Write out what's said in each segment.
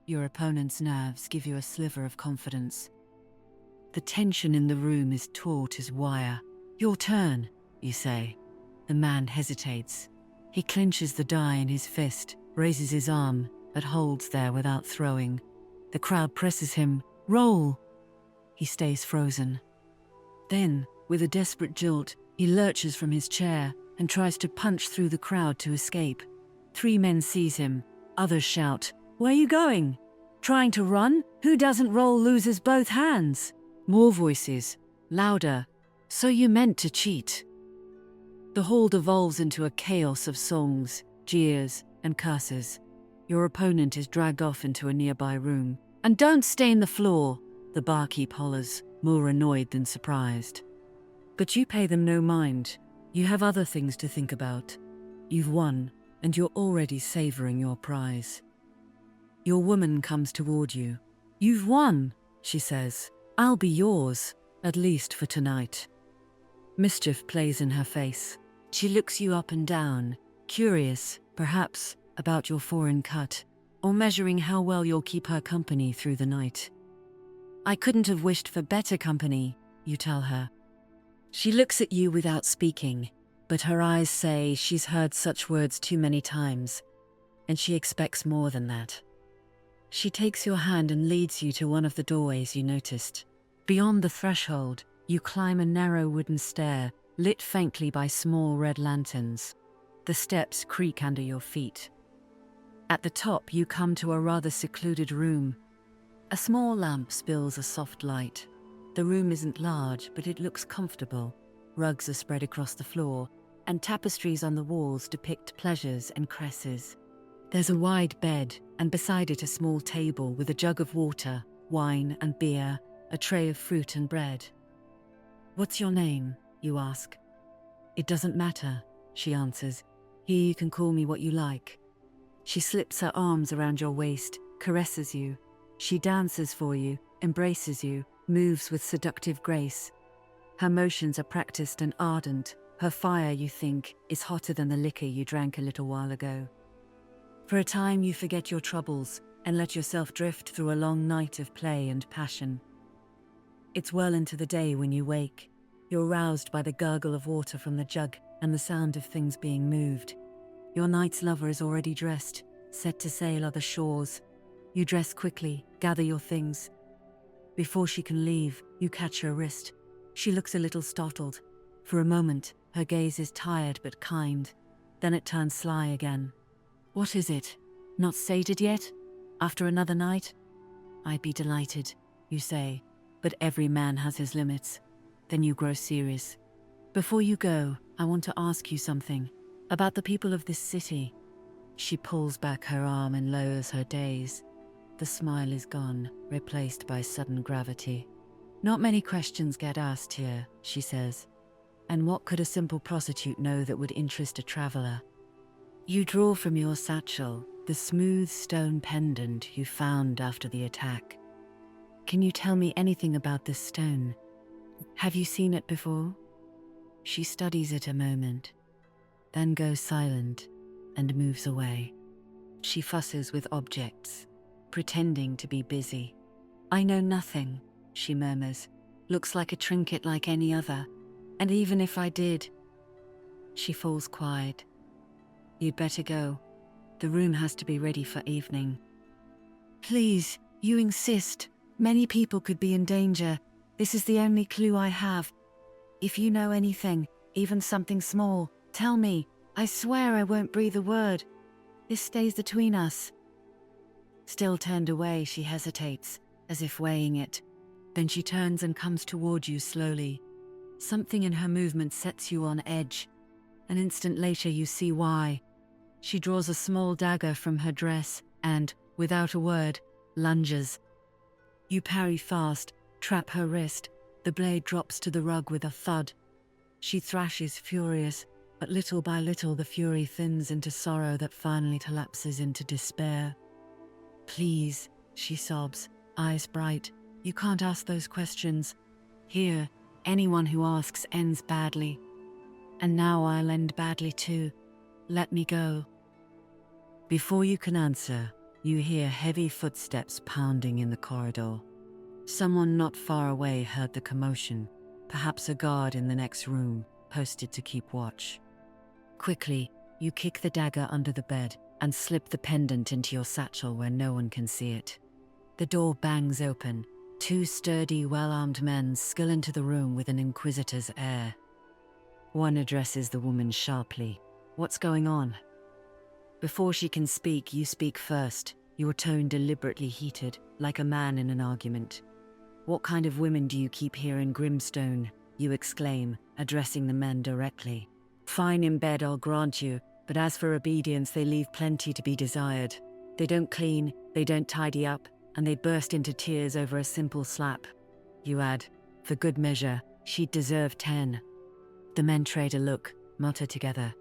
Your opponent's nerves give you a sliver of confidence. The tension in the room is taut as wire. Your turn, you say. The man hesitates. He clenches the die in his fist, raises his arm, but holds there without throwing. The crowd presses him. Roll! He stays frozen. Then, with a desperate jolt, he lurches from his chair and tries to punch through the crowd to escape. 3 men seize him. Others shout, "Where are you going? Trying to run? Who doesn't roll loses both hands." More voices, louder. "So you meant to cheat." The hall devolves into a chaos of songs, jeers, and curses. Your opponent is dragged off into a nearby room. "And don't stain the floor," the barkeep hollers, more annoyed than surprised. But you pay them no mind. You have other things to think about. You've won, and you're already savoring your prize. Your woman comes toward you. "You've won," she says. "I'll be yours, at least for tonight." Mischief plays in her face. She looks you up and down, curious, perhaps, about your foreign cut, or measuring how well you'll keep her company through the night. "I couldn't have wished for better company," you tell her. She looks at you without speaking, but her eyes say she's heard such words too many times, and she expects more than that. She takes your hand and leads you to one of the doorways you noticed. Beyond the threshold, you climb a narrow wooden stair, lit faintly by small red lanterns. The steps creak under your feet. At the top, you come to a rather secluded room. A small lamp spills a soft light. The room isn't large, but it looks comfortable. Rugs are spread across the floor, and tapestries on the walls depict pleasures and cresses. There's a wide bed, and beside it a small table with a jug of water, wine and beer, a tray of fruit and bread. "What's your name?" you ask. "It doesn't matter," she answers. "Here you can call me what you like." She slips her arms around your waist, caresses you. She dances for you, embraces you, moves with seductive grace. Her motions are practiced and ardent. Her fire, you think, is hotter than the liquor you drank a little while ago. For a time you forget your troubles and let yourself drift through a long night of play and passion. It's well into the day when you wake. You're roused by the gurgle of water from the jug and the sound of things being moved. Your night's lover is already dressed, set to sail other shores. You dress quickly, gather your things. Before she can leave, you catch her wrist. She looks a little startled. For a moment, her gaze is tired but kind. Then it turns sly again. "What is it? Not sated yet? After another night?" "I'd be delighted," you say, "but every man has his limits." Then you grow serious. "Before you go, I want to ask you something about the people of this city." She pulls back her arm and lowers her gaze. The smile is gone, replaced by sudden gravity. "Not many questions get asked here," she says. "And what could a simple prostitute know that would interest a traveler?" You draw from your satchel the smooth stone pendant you found after the attack. "Can you tell me anything about this stone? Have you seen it before?" She studies it a moment, then goes silent and moves away. She fusses with objects, pretending to be busy. "I know nothing," she murmurs. "Looks like a trinket like any other. And even if I did..." She falls quiet. "You'd better go. The room has to be ready for evening." "Please, you insist. Many people could be in danger. This is the only clue I have. If you know anything, even something small, tell me. I swear I won't breathe a word. This stays between us." Still turned away, she hesitates, as if weighing it. Then she turns and comes toward you slowly. Something in her movement sets you on edge. An instant later you see why. She draws a small dagger from her dress and, without a word, lunges. You parry fast, trap her wrist. The blade drops to the rug with a thud. She thrashes furious, but little by little the fury thins into sorrow that finally collapses into despair. "Please," she sobs, eyes bright. "You can't ask those questions. Here, anyone who asks ends badly. And now I'll end badly too. Let me go." Before you can answer, You hear heavy footsteps pounding in the corridor. Someone not far away heard the commotion, perhaps a guard in the next room, posted to keep watch. Quickly, you kick the dagger under the bed and slip the pendant into your satchel where no one can see it. The door bangs open. Two sturdy, well-armed men scull into the room with an inquisitor's air. One addresses the woman sharply. "What's going on?" Before she can speak, you speak first, your tone deliberately heated, like a man in an argument. "What kind of women do you keep here in GrimStone?" you exclaim, addressing the men directly. "Fine in bed, I'll grant you, but as for obedience, they leave plenty to be desired. They don't clean, they don't tidy up, and they burst into tears over a simple slap." You add, "For good measure, she'd deserve 10. The men trade a look, mutter together.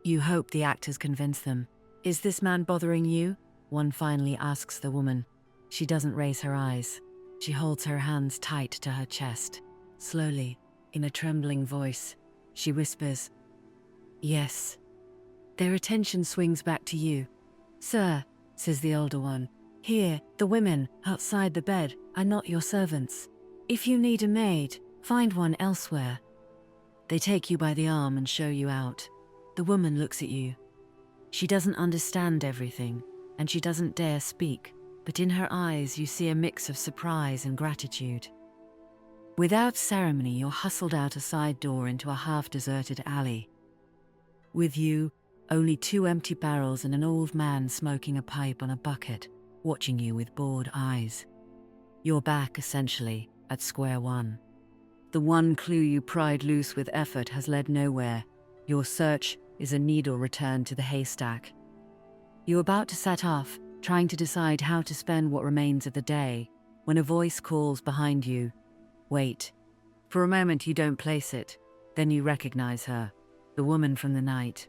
You hope the actors convince them. "Is this man bothering you?" one finally asks the woman. She doesn't raise her eyes. She holds her hands tight to her chest. Slowly, in a trembling voice, she whispers, "Yes." Their attention swings back to you. "Sir," says the older one, "here, the women, outside the bed, are not your servants. If you need a maid, find one elsewhere." They take you by the arm and show you out. The woman looks at you. She doesn't understand everything, and she doesn't dare speak, but in her eyes you see a mix of surprise and gratitude. Without ceremony, you're hustled out a side door into a half-deserted alley. With you, only 2 empty barrels and an old man smoking a pipe on a bucket, watching you with bored eyes. You're back, essentially, at square one. The one clue you pried loose with effort has led nowhere. Your search is a needle returned to the haystack. You're about to set off, trying to decide how to spend what remains of the day, when a voice calls behind you. Wait. For a moment you don't place it, then you recognize her, the woman from the night.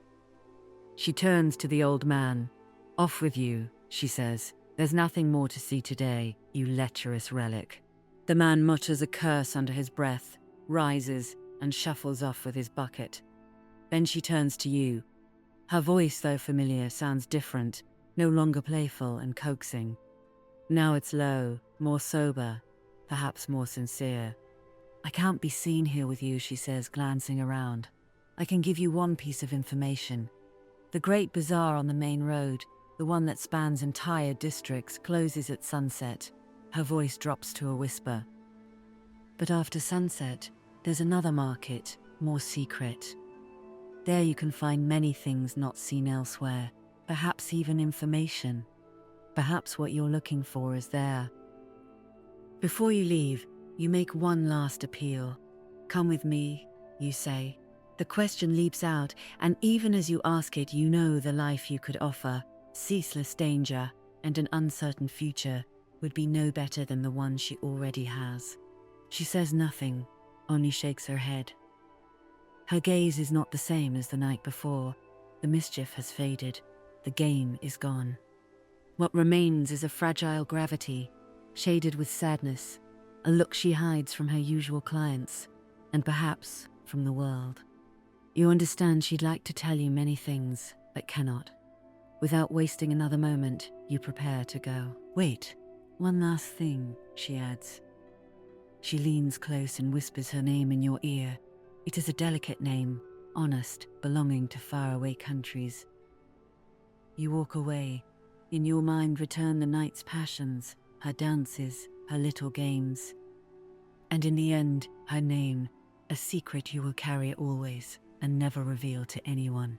She turns to the old man. "Off with you," she says. "There's nothing more to see today, you lecherous relic." The man mutters a curse under his breath, rises, and shuffles off with his bucket. Then she turns to you. Her voice, though familiar, sounds different, no longer playful and coaxing. Now it's low, more sober, perhaps more sincere. "I can't be seen here with you," she says, glancing around. "I can give you one piece of information. The great bazaar on the main road, the one that spans entire districts, closes at sunset." Her voice drops to a whisper. "But after sunset, there's another market, more secret. There you can find many things not seen elsewhere, perhaps even information. Perhaps what you're looking for is there." Before you leave, you make one last appeal. "Come with me," you say. The question leaps out, and even as you ask it, you know the life you could offer, ceaseless danger, and an uncertain future, would be no better than the one she already has. She says nothing, only shakes her head. Her gaze is not the same as the night before. The mischief has faded. The game is gone. What remains is a fragile gravity, shaded with sadness, a look she hides from her usual clients, and perhaps from the world. You understand she'd like to tell you many things, but cannot. Without wasting another moment, you prepare to go. "Wait, one last thing," she adds. She leans close and whispers her name in your ear. It is a delicate name, honest, belonging to faraway countries. You walk away. In your mind return the night's passions, her dances, her little games. And in the end, her name, a secret you will carry always and never reveal to anyone.